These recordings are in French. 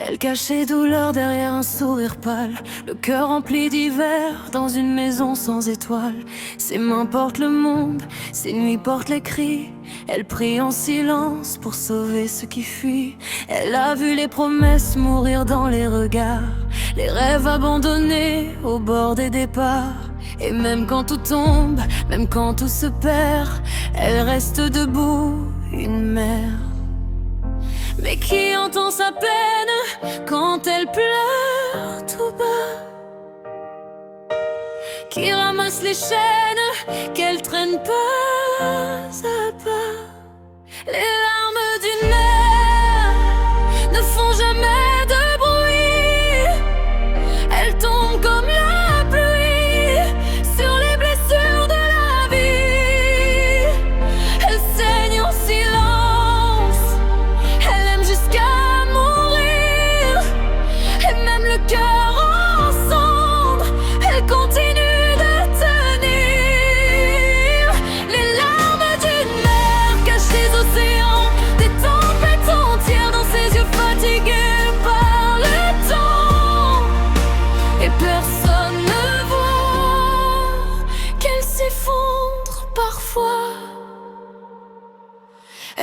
Elle cachait douleur derrière un sourire pâle, le cœur rempli d'hiver dans une maison sans étoiles. Ses mains portent le monde, ses nuits portent les cris. Elle prie en silence pour sauver ceux qui fuient. Elle a vu les promesses mourir dans les regards, les rêves abandonnés au bord des départs. Et même quand tout tombe, même quand tout se perd, elle reste debout, une mère. Mais qui entend sa peine quand elle pleure tout bas? Qui ramasse les chaînes qu'elle traîne pas à pas? Les larmes d'une mère ne font jamais de bruit. Elles tombent comme la pluie sur les blessures de la vie. Elles saignent en silence, elle aime jusqu'à mourir. Et même le cœur en cendres, elle continue.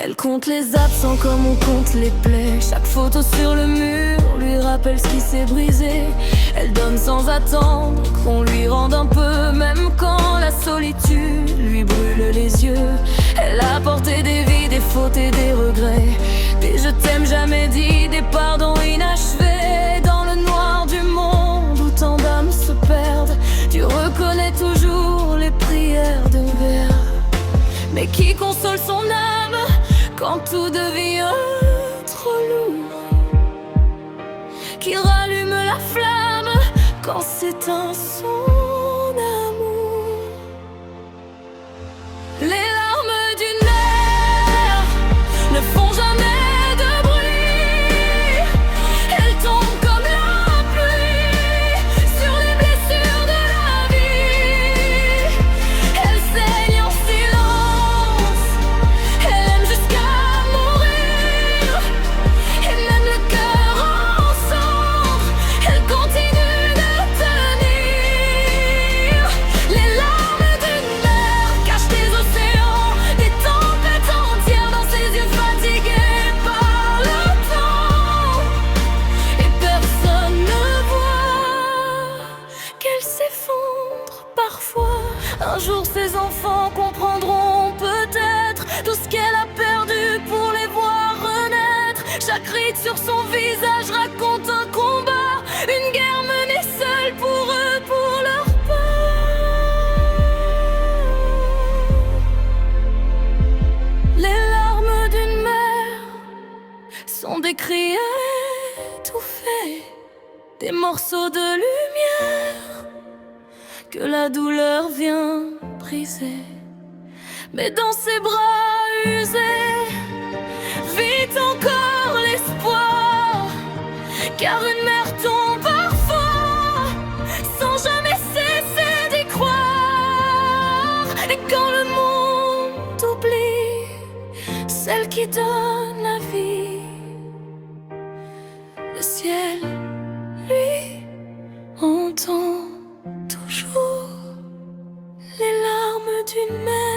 Elle compte les absents comme on compte les plaies. Chaque photo sur le mur lui rappelle ce qui s'est brisé. Elle donne sans attendre qu'on lui rende un peu, même quand la solitude lui brûle les yeux. Elle a porté des vies, des fautes et des regrets, des je t'aime jamais dit, des pardons inachevés. Dans le noir du monde où tant d'âmes se perdent, tu reconnais toujours les prières de verre. Mais qui console son âme quand tout devient trop lourd? Qui rallume la flamme quand s'éteint son amour? Les larmes d'une mère ne font jamais de bruit. Elles tombent comme la pluie sur les blessures de la vie. Elles saignent en silence, elles aiment jusqu'à mourir. Et même le cœur en cendres, elles continuent de tenir. Les larmes d'une mère cachent des océans, des tempêtes entières dans ses yeux fatigués par le temps. Et personne ne voit qu'elle s'effondre parfois. Un jour ses enfants comprendront peut-être tout ce qu'elle a perdu pour les voir renaître. Chaque ride sur son visage raconte un combat, une guerre menée seule pour eux, pour leur peur. Les larmes d'une mère sont des cris étouffés, des morceaux de lumière que la douleur vient briser. Mais dans ses bras usés vit encore l'espoir, car une mère tombe parfois sans jamais cesser d'y croire. Et quand le monde oublie celle qui donne la vie, le ciel, lui, entend toujours les larmes d'une mère.